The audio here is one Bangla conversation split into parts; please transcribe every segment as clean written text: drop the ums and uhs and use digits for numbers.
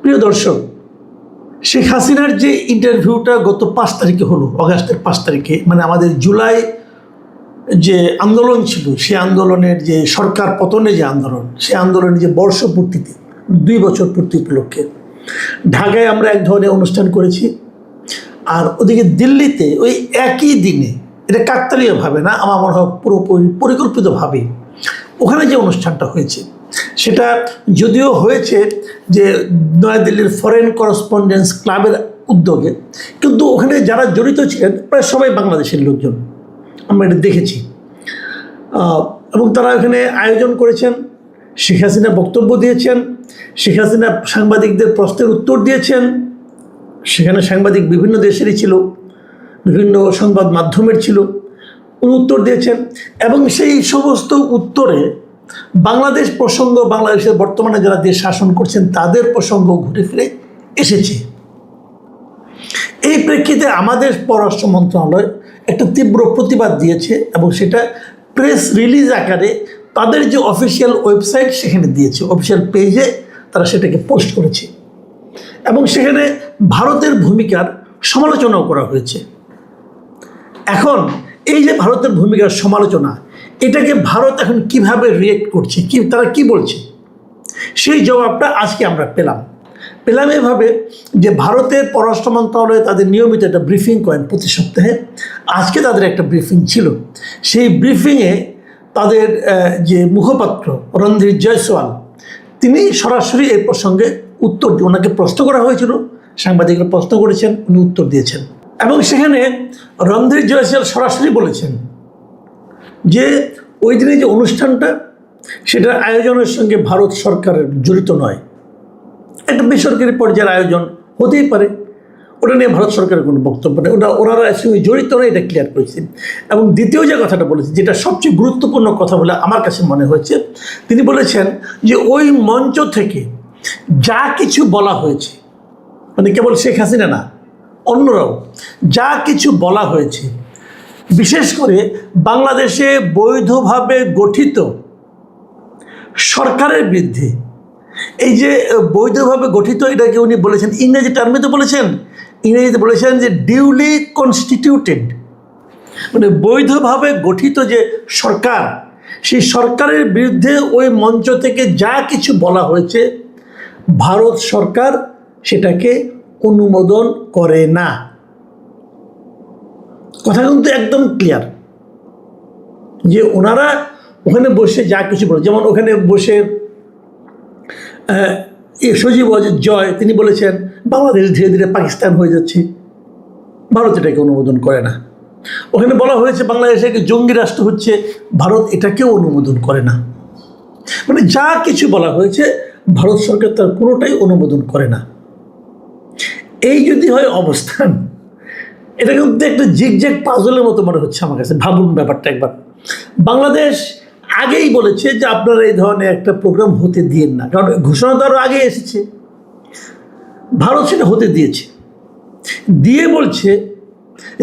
প্রিয় দর্শক, শেখ হাসিনার যে ইন্টারভিউটা গত 5 তারিখে হলো, অগাস্টের 5 তারিখে, মানে আমাদের জুলাই যে আন্দোলন ছিল, সে আন্দোলনের যে সরকার পতনের যে আন্দোলন, সে আন্দোলনের যে বর্ষপূর্তিতে 2 বছর পূর্তি উপলক্ষে ঢাকায় আমরা এক ধরনের অনুষ্ঠান করেছি। আর ওদিকে দিল্লিতে ওই একই দিনে, এটা কাকতালীয়ভাবে না, আমার মনে হয় পুরোপুরি পরিকল্পিতভাবে ওখানে যে অনুষ্ঠানটা হয়েছে, সেটা যদিও হয়েছে যে নয়াদিল্লির ফরেন করেসপন্ডেন্স ক্লাবের উদ্যোগে, কিন্তু ওখানে যারা জড়িত ছিলেন প্রায় সবাই বাংলাদেশের লোকজন, আমরা এটা দেখেছি। এবং তারা এখানে আয়োজন করেছেন, শেখ হাসিনা বক্তব্য দিয়েছেন, শেখ হাসিনা সাংবাদিকদের প্রশ্নের উত্তর দিয়েছেন। সেখানে সাংবাদিক বিভিন্ন দেশেরই ছিল, বিভিন্ন সংবাদ মাধ্যমের ছিল, উনি উত্তর দিয়েছেন। এবং সেই সমস্ত উত্তরে বাংলাদেশ প্রসঙ্গ, বাংলাদেশের বর্তমানে যারা দেশ শাসন করছেন তাদের প্রসঙ্গ ঘুরে ফিরে এসেছে। এই প্রেক্ষিতে আমাদের পররাষ্ট্র মন্ত্রণালয় একটা তীব্র প্রতিবাদ দিয়েছে এবং সেটা প্রেস রিলিজ আকারে তাদের যে অফিসিয়াল ওয়েবসাইট সেখানে দিয়েছে, অফিসিয়াল পেজে তারা সেটাকে পোস্ট করেছে। এবং সেখানে ভারতের ভূমিকার সমালোচনাও করা হয়েছে। এখন এই যে ভারতের ভূমিকার সমালোচনা, এটাকে ভারত এখন কিভাবে রিয়েক্ট করছে, তারা কি বলছে, সেই জবাবটা আজকে আমরা পেলাম এভাবে যে ভারতের পররাষ্ট্র মন্ত্রণালয়ে তাদের নিয়মিত একটা ব্রিফিং করেন প্রতি সপ্তাহে। আজকে তাদের একটা ব্রিফিং ছিল। সেই ব্রিফিংয়ে তাদের যে মুখপাত্র রণধীর জয়সওয়াল, তিনি সরাসরি এই প্রসঙ্গে উত্তর দিয়ে, ওনাকে প্রশ্ন করা হয়েছিল, সাংবাদিকরা প্রশ্ন করেছেন, উনি উত্তর দিয়েছেন। এবং সেখানে রণধীর জয়সওয়াল সরাসরি বলেছেন যে ওই দিনে যে অনুষ্ঠানটা, সেটার আয়োজনের সঙ্গে ভারত সরকারের জড়িত নয়, একটা বেসরকারি পর্যায়ের আয়োজন হতেই পারে, ওটা নিয়ে ভারত সরকারের কোনো বক্তব্য নেই, ওনারা সঙ্গে জড়িত নয়, এটা ক্লিয়ার করেছেন। এবং দ্বিতীয় যে কথাটা বলেছেন, যেটা সবচেয়ে গুরুত্বপূর্ণ কথা বলে আমার কাছে মনে হয়েছে, তিনি বলেছেন যে ওই মঞ্চ থেকে যা কিছু বলা হয়েছে, মানে কেবল শেখ হাসিনা না, অন্যরাও যা কিছু বলা হয়েছে, বিশেষ করে বাংলাদেশে বৈধভাবে গঠিত সরকারের বিরুদ্ধে, এই যে বৈধভাবে গঠিত, এটাকে উনি বলেছেন ইংরেজি টার্মে, তো বলেছেন ইংরেজিতে বলেছেন যে ডিউলি কনস্টিটিউটেড, মানে বৈধভাবে গঠিত যে সরকার, সেই সরকারের বিরুদ্ধে ওই মঞ্চ থেকে যা কিছু বলা হয়েছে, ভারত সরকার সেটাকে অনুমোদন করে না। কথা কিন্তু একদম ক্লিয়ার যে ওনারা ওখানে বসে যা কিছু বলে, যেমন ওখানে বসে সজীব ওয়াজেদ জয় তিনি বলেছেন বাংলাদেশ ধীরে ধীরে পাকিস্তান হয়ে যাচ্ছে, ভারত এটাকে অনুমোদন করে না। ওখানে বলা হয়েছে বাংলাদেশে জঙ্গি রাষ্ট্র হচ্ছে, ভারত এটাকেও অনুমোদন করে না। মানে যা কিছু বলা হয়েছে, ভারত সরকার তার কোনোটাই অনুমোদন করে না। এই যদি হয় অবস্থান, এটা কিন্তু একটা জিগজ্যাগ পাজলের মতো মনে হচ্ছে আমার কাছে। ভাবুন ব্যাপারটা একবার। বাংলাদেশ আগেই বলেছে যে আপনারা এই ধরনের একটা প্রোগ্রাম হতে দিয়েন না, কারণ ঘোষণা তো আরও আগে এসেছে। ভারত সেটা হতে দিয়েছে, দিয়ে বলছে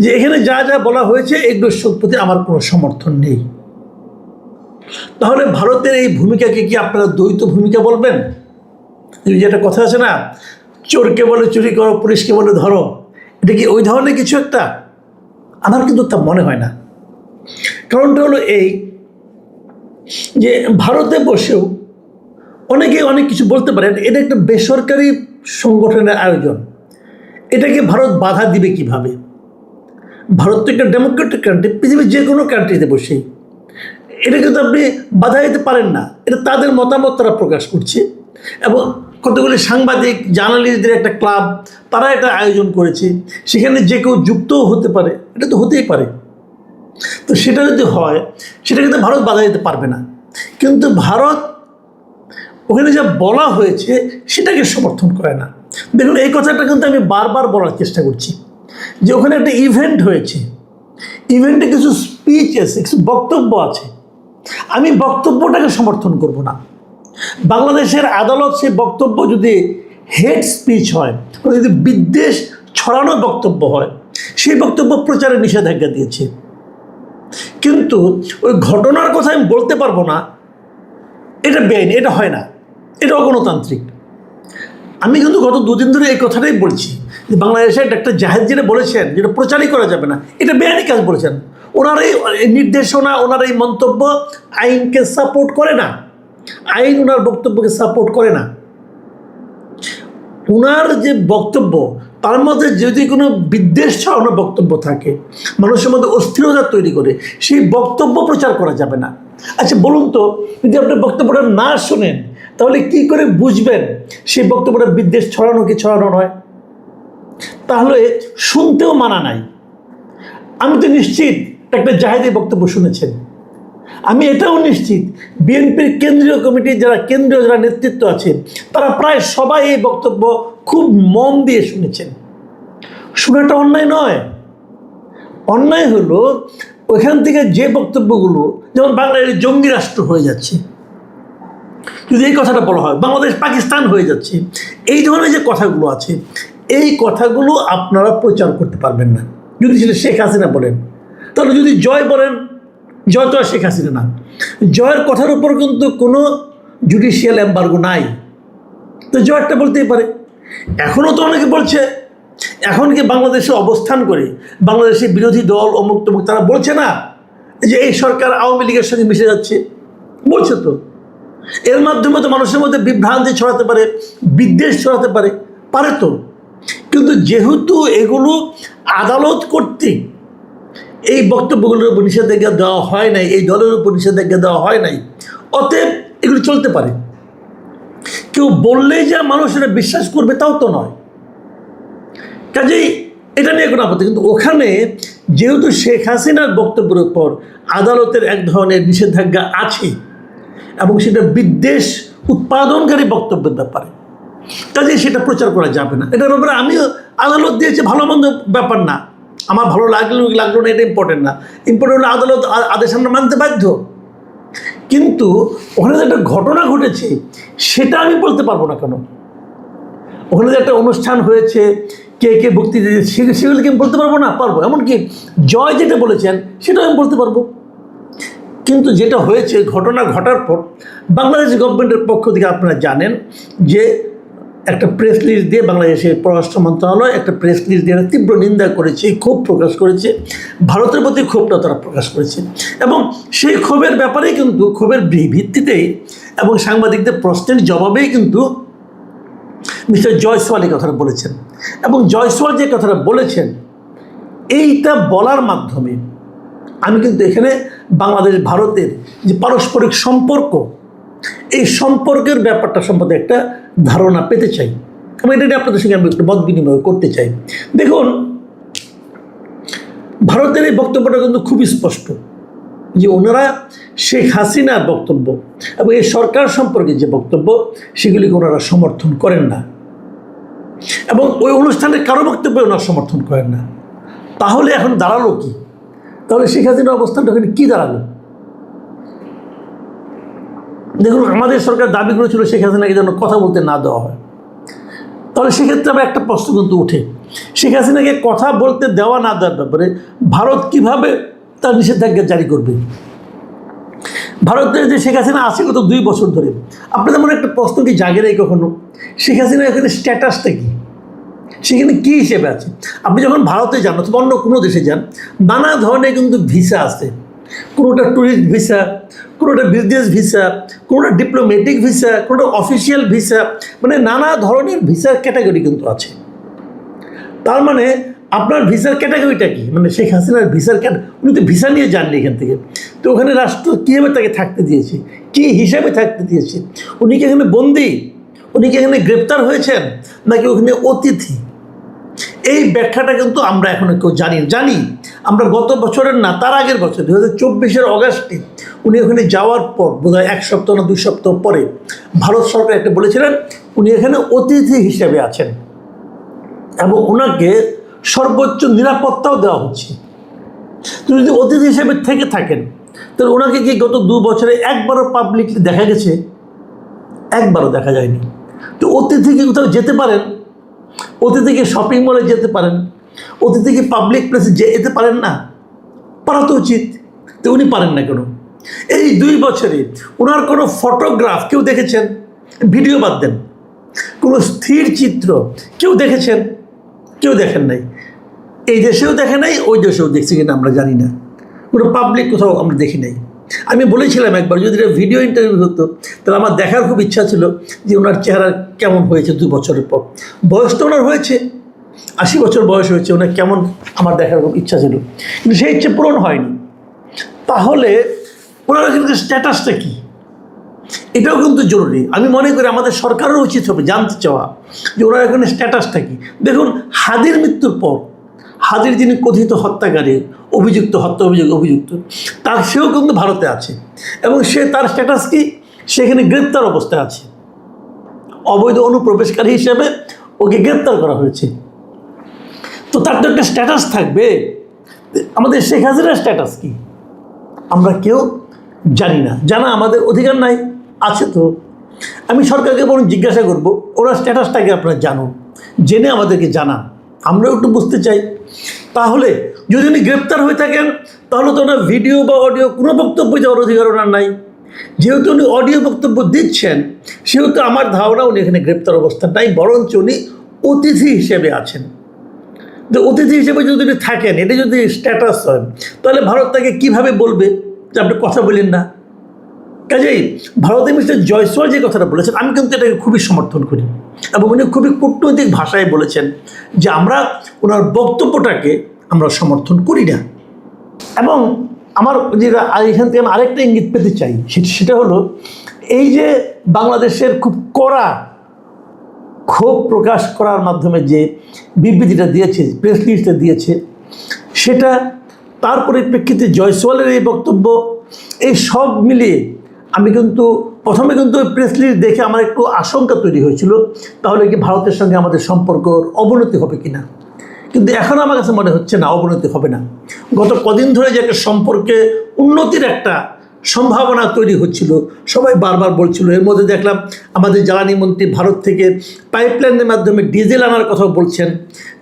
যে এখানে যা যা বলা হয়েছে এগুলোর প্রতি আমার কোনো সমর্থন নেই। তাহলে ভারতের এই ভূমিকাকে কি আপনারা দ্বৈত ভূমিকা বলবেন? যেটা কথা আছে না, চোরকে বলে চুরি করো, পুলিশকে বলে ধরো, এটা কি ওই ধরনের কিছু একটা? আমার কিন্তু তা মনে হয় না। কারণটা হলো এই যে ভারতে বসেও অনেকে অনেক কিছু বলতে পারেন, এটা একটা বেসরকারি সংগঠনের আয়োজন, এটাকে ভারত বাধা দিবে কিভাবে? ভারত তো একটা ডেমোক্রেটিক কান্ট্রি, পৃথিবীর যে কোনো কান্ট্রিতে বসেই এটা কিন্তু আপনি বাধা দিতে পারেন না। এটা তাদের মতামত তারা প্রকাশ করছে, এবং কতগুলি সাংবাদিক জার্নালিস্টদের একটা ক্লাব, তারা এটা আয়োজন করেছে, সেখানে যে কেউ যুক্তও হতে পারে, এটা তো হতেই পারে। তো সেটা যদি হয়, সেটা কিন্তু ভারত বাধা দিতে পারবে না। কিন্তু ভারত ওখানে যা বলা হয়েছে সেটাকে সমর্থন করে না। দেখুন, এই কথাটা কিন্তু আমি বারবার বলার চেষ্টা করছি যে ওখানে একটা ইভেন্ট হয়েছে, ইভেন্টে কিছু স্পিচ আছে, কিছু বক্তব্য আছে, আমি বক্তব্যটাকে সমর্থন করব না। বাংলাদেশের আদালত সেই বক্তব্য যদি হেড স্পিচ হয়, যদি বিদ্বেষ ছড়ানো বক্তব্য হয়, সেই বক্তব্য প্রচারে নিষেধাজ্ঞা দিয়েছে। কিন্তু ওই ঘটনার কথা আমি বলতে পারবো না, এটা বেআইনি, এটা হয় না, এটা অগণতান্ত্রিক। আমি কিন্তু গত দুদিন ধরে এই কথাটাই বলছি যে বাংলাদেশের ডাক্তার জাহেদ যেটা বলেছেন, যেটা প্রচারই করা যাবে না, এটা বেআইনি কাজ বলেছেন। ওনার এই নির্দেশনা, ওনার এই মন্তব্য আইনকে সাপোর্ট করে না, আইন ওনার বক্তব্যকে সাপোর্ট করে না। ওনার যে বক্তব্য, তার মধ্যে যদি কোনো বিদ্বেষ ছড়ানো বক্তব্য থাকে, মানুষের মধ্যে অস্থিরতা তৈরি করে, সেই বক্তব্য প্রচার করা যাবে না। আচ্ছা বলুন তো, যদি আপনি বক্তব্যটা না শোনেন, তাহলে কি করে বুঝবেন সেই বক্তব্যটা বিদ্বেষ ছড়ানো কি ছড়ানো নয়? তাহলে শুনতেও মানা নাই। আমি তো নিশ্চিত একটা জাহেদের বক্তব্য শুনেছেন। আমি এটাও নিশ্চিত বিএনপির কেন্দ্রীয় কমিটির যারা নেতৃত্ব আছে, তারা প্রায় সবাই এই বক্তব্য খুব মন দিয়ে শুনেছেন। শোনাটা অন্যায় নয়। অন্যায় হলো ওইখান থেকে যে বক্তব্যগুলো, যেমন বাংলাদেশ জঙ্গি রাষ্ট্র হয়ে যাচ্ছে, যদি এই কথাটা বলা হয় বাংলাদেশ পাকিস্তান হয়ে যাচ্ছে, এই ধরনের যে কথাগুলো আছে, এই কথাগুলো আপনারা প্রচার করতে পারবেন না যদি সেটা শেখ হাসিনা বলেন। তাহলে যদি জয় বলেন, জয় তো আর শেখ হাসিনা না। জয়ের কথার উপর কিন্তু কোনো জুডিশিয়াল এম্বার্গো নাই, তো জয় একটা বলতেই পারে। এখনও তো অনেকে বলছে, এখন কি বাংলাদেশে অবস্থান করে বাংলাদেশের বিরোধী দল অমুক তমুক তারা বলছে না যে এই সরকার আওয়ামী লীগের সঙ্গে মিশে যাচ্ছে? বলছে তো। এর মাধ্যমে তো মানুষের মধ্যে বিভ্রান্তি ছড়াতে পারে, বিদ্বেষ ছড়াতে পারে, পারে তো। কিন্তু যেহেতু এগুলো আদালত কর্তৃক এই বক্তব্যগুলোর উপর নিষেধাজ্ঞা দেওয়া হয় নাই, এই দলের উপর নিষেধাজ্ঞা দেওয়া হয় নাই, অতএব এগুলো চলতে পারে। কেউ বললেই যে মানুষেরা বিশ্বাস করবে তাও তো নয়। কাজেই এটা নিয়ে কোনো আপত্তি, কিন্তু ওখানে যেহেতু শেখ হাসিনার বক্তব্যের উপর আদালতের এক ধরনের নিষেধাজ্ঞা আছে এবং সেটা বিদ্বেষ উৎপাদনকারী বক্তব্যের ব্যাপারে, কাজেই সেটা প্রচার করা যাবে না। এটার ব্যাপারে আমিও আদালত দিয়েছে, ভালো মন্দ ব্যাপার না, আমার ভালো লাগলো না, এটা ইম্পর্টেন্ট না। ইম্পর্টেন্ট হলো আদালত আদেশ আমরা মানতে বাধ্য। কিন্তু ওখানে যে একটা ঘটনা ঘটেছে সেটা আমি বলতে পারবো না কেন? ওখানে যে একটা অনুষ্ঠান হয়েছে, কে কে বক্তৃতা দিয়েছে, সেগুলো কি আমি বলতে পারবো না? পারবো। এমনকি জয় যেটা বলেছেন সেটাও আমি বলতে পারবো। কিন্তু যেটা হয়েছে, ঘটনা ঘটার পর বাংলাদেশ গভর্নমেন্টের পক্ষ থেকে আপনারা জানেন যে একটা প্রেস রিলিজ দিয়ে বাংলাদেশের পররাষ্ট্র মন্ত্রণালয় একটা প্রেস রিলিজ দিয়ে তীব্র নিন্দা করেছে, ক্ষোভ প্রকাশ করেছে, ভারতের প্রতি ক্ষোভটা তারা প্রকাশ করেছে। এবং সেই ক্ষোভের ব্যাপারেই কিন্তু, ক্ষোভের ভিত্তিতেই এবং সাংবাদিকদের প্রশ্নের জবাবেই কিন্তু মিস্টার জয়সওয়াল এই কথাটা বলেছেন। এবং জয়সওয়াল যে কথাটা বলেছেন, এইটা বলার মাধ্যমে আমি কিন্তু এখানে বাংলাদেশ ভারতের যে পারস্পরিক সম্পর্ক, এই সম্পর্কের ব্যাপারটা সম্বন্ধে একটা ধারণা পেতে চাই এবং এটা আপনাদের সঙ্গে আমি একটু মত বিনিময় করতে চাই। দেখুন, ভারতের এই বক্তব্যটা কিন্তু খুবই স্পষ্ট যে ওনারা শেখ হাসিনার বক্তব্য এবং এই সরকার সম্পর্কে যে বক্তব্য, সেগুলিকে ওনারা সমর্থন করেন না এবং ওই অনুষ্ঠানের কারো বক্তব্য ওনারা সমর্থন করেন না। তাহলে এখন দাঁড়ালো কি? তাহলে শেখ হাসিনার অবস্থানটা ওখানে কী দাঁড়ালো? দেখুন, আমাদের সরকার দাবি করেছিল শেখ হাসিনাকে যেন কথা বলতে না দেওয়া হয়। তাহলে সেক্ষেত্রে আবার একটা প্রশ্ন কিন্তু উঠে, শেখ হাসিনাকে কথা বলতে দেওয়া না দেওয়ার ব্যাপারে ভারত কিভাবে তার নিষেধাজ্ঞা জারি করবে? ভারতের যে শেখ হাসিনা আছে গত 2 বছর ধরে, আপনাদের মনে একটা প্রশ্ন কি জাগে নেই কখনো? শেখ হাসিনা এখানে স্ট্যাটাসটা কী, সেখানে কী হিসেবে আছে? আপনি যখন ভারতে যান অথবা অন্য কোনো দেশে যান, নানা ধরনের কিন্তু ভিসা আছে। কোনোটা ট্যুরিস্ট ভিসা, কোনোটা বিজনেস ভিসা, কোনোটা ডিপ্লোম্যাটিক ভিসা, কোনোটা অফিসিয়াল ভিসা, মানে নানা ধরনের ভিসার ক্যাটাগরি কিন্তু আছে। তার মানে আপনার ভিসার ক্যাটাগরিটা কি? মানে শেখ হাসিনার ভিসার উনি তো ভিসা নিয়ে যাননি এখান থেকে, তো ওখানে রাষ্ট্র কীভাবে তাকে থাকতে দিয়েছে, কী হিসাবে থাকতে দিয়েছে? উনি কি এখানে বন্দী, উনি কি এখানে গ্রেপ্তার হয়েছেন, নাকি ওখানে অতিথি? এই ব্যাখ্যাটা কিন্তু আমরা এখনো কেউ জানি। আমরা গত বছরের না, তার আগের বছর 2024-এর অগাস্টে উনি ওখানে যাওয়ার পর বোধহয় 1 সপ্তাহ না 2 সপ্তাহ পরে ভারত সরকার একটা বলেছিলেন উনি এখানে অতিথি হিসেবে আছেন এবং ওনাকে সর্বোচ্চ নিরাপত্তাও দেওয়া হচ্ছে। তো যদি অতিথি হিসেবে থেকে থাকেন, তাহলে ওনাকে কি গত 2 বছরে একবারও পাবলিকলি দেখা গেছে? একবারও দেখা যায়নি। তো অতিথি কি কোথাও যেতে পারেন? অতিথিকে শপিং মলে যেতে পারেন, অতিথিকে পাবলিক প্লেসে যেতে পারেন না? পারা তো উচিত। তো উনি পারেন না কেন? এই 2 বছরে ওনার কোনো ফটোগ্রাফ কেউ দেখেছেন? ভিডিও বাদ দেন, কোনো স্থির চিত্র কেউ দেখেছেন? কেউ দেখেন নাই। এই দেশেও দেখে নাই, ওই দেশেও দেখছি কিনা আমরা জানি না। কোনো পাবলিক কোথাও আমরা দেখি নাই। আমি বলেছিলাম একবার যদি এটা ভিডিও ইন্টারভিউ হতো তাহলে আমার দেখার খুব ইচ্ছা ছিল যে ওনার চেহারা কেমন হয়েছে 2 বছরের পর। বয়স তো ওনার হয়েছে, 80 বছর বয়স হয়েছে, ওনার কেমন আমার দেখার খুব ইচ্ছা ছিল, কিন্তু সেই ইচ্ছে পূরণ হয়নি। তাহলে ওনার কিন্তু স্ট্যাটাসটা কী, এটাও কিন্তু জরুরি। আমি মনে করি আমাদের সরকারের উচিত হবে জানতে চাওয়া যে ওনার এখানে স্ট্যাটাসটা কী। দেখুন, হাদির মৃত্যুর পর হাদির যিনি কথিত হত্যাকারী, অভিযুক্ত, হত্যা অভিযুক্ত, তার সেও কিন্তু ভারতে আছে এবং তার স্ট্যাটাস কি, সেখানে গ্রেপ্তার অবস্থায় আছে। অবৈধ অনুপ্রবেশকারী হিসেবে ওকে গ্রেপ্তার করা হয়েছে। তো তার তো একটা স্ট্যাটাস থাকবে। আমাদের শেখ হাসিনার স্ট্যাটাস কি আমরা কেউ জানি না, জানা আমাদের অধিকার নাই। আছে তো, আমি সরকারকে বরং জিজ্ঞাসা করব ওনার স্ট্যাটাসটাকে আপনারা জানুন, জেনে আমাদেরকে জানান, আমরাও একটু বুঝতে চাই। তাহলে যদি উনি গ্রেপ্তার হয়ে থাকেন তাহলে তো ওনার ভিডিও বা অডিও কোনো বক্তব্য যাওয়ার অধিকার ওনার নাই। যেহেতু উনি অডিও বক্তব্য দিচ্ছেন সেহেতু আমার ধারণা উনি এখানে গ্রেপ্তার অবস্থা নাই, বরঞ্চ উনি অতিথি হিসেবে আছেন। যে অতিথি হিসেবে যদি উনি থাকেন, এটা যদি স্ট্যাটাস হয়, তাহলে ভারত তাকে কীভাবে বলবে যে আপনি কথা বলেন না? কাজেই ভারতের মিস্টার জয়সওয়াল যে কথাটা বলেছেন আমি কিন্তু এটাকে খুবই সমর্থন করি এবং উনি খুবই কূটনৈতিক ভাষায় বলেছেন যে আমরা ওনার বক্তব্যটাকে আমরা সমর্থন করি না। এবং আমার যেটা এখান থেকে আমি আরেকটা ইঙ্গিত পেতে চাই, সেটা হলো এই যে বাংলাদেশের খুব কড়া ক্ষোভ প্রকাশ করার মাধ্যমে যে বিবৃতিটা দিয়েছে, প্রেস লিস্টটা দিয়েছে, সেটা তার পরিপ্রেক্ষিতে জয়সওয়ালের এই বক্তব্য, এই সব মিলিয়ে আমি কিন্তু প্রথমে কিন্তু প্রেস লিস্ট দেখে আমার একটু আশঙ্কা তৈরি হয়েছিল, তাহলে কি ভারতের সঙ্গে আমাদের সম্পর্কর অবনতি হবে কিনা। কিন্তু এখন আমার কাছে মনে হচ্ছে না, অবনতি হবে না। গত কদিন ধরে যে একটা সম্পর্কে উন্নতির একটা সম্ভাবনা তৈরি হচ্ছিল, সবাই বারবার বলছিল। এর মধ্যে দেখলাম আমাদের জ্বালানি মন্ত্রী ভারত থেকে পাইপলাইনের মাধ্যমে ডিজেল আনার কথাও বলছেন।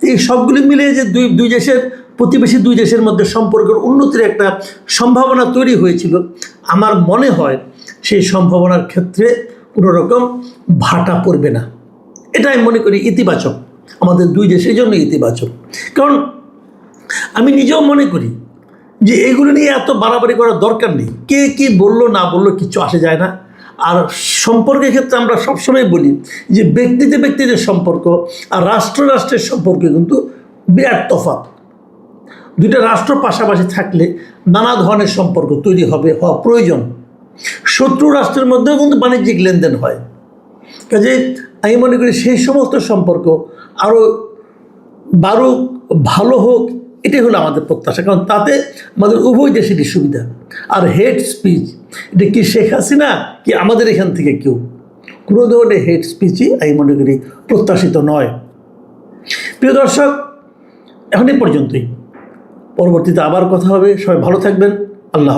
এই সবগুলি মিলিয়ে যে দুই দেশের প্রতিবেশী দুই দেশের মধ্যে সম্পর্কের উন্নতির একটা সম্ভাবনা তৈরি হয়েছিল, আমার মনে হয় সেই সম্ভাবনার ক্ষেত্রে কোনো রকম ভাটা পড়বে না। এটা আমি মনে করি ইতিবাচক, আমাদের দুই দেশের জন্য ইতিবাচক। কারণ আমি নিজেও মনে করি যে এগুলো নিয়ে এত বাড়াবাড়ি করার দরকার নেই। কে কী বললো না বললো কিছু আসে যায় না। আর সম্পর্কের ক্ষেত্রে আমরা সবসময় বলি যে ব্যক্তিতে সম্পর্ক আর রাষ্ট্রের সম্পর্কে কিন্তু বিরাট তফাৎ। দুইটা রাষ্ট্র পাশাপাশি থাকলে নানা ধরনের সম্পর্ক তৈরি হওয়া প্রয়োজন। শত্রু রাষ্ট্রের মধ্যেও কিন্তু বাণিজ্যিক লেনদেন হয়। কাজে আমি মনে করি সেই সমস্ত সম্পর্ক আরও বাড়ুক, ভালো হোক, এটাই হলো আমাদের প্রত্যাশা। কারণ তাতে আমাদের উভয় দেশেরই সুবিধা। আর হেট স্পিচ, এটা কি শেখ হাসিনা কি আমাদের এখান থেকে কেউ, কোনো ধরনের হেট স্পিচই আমি মনে করি প্রত্যাশিত নয়। প্রিয় দর্শক, এখন এই পর্যন্তই। পরবর্তীতে আবার কথা হবে। সবাই ভালো থাকবেন। আল্লাহ হাফেজ।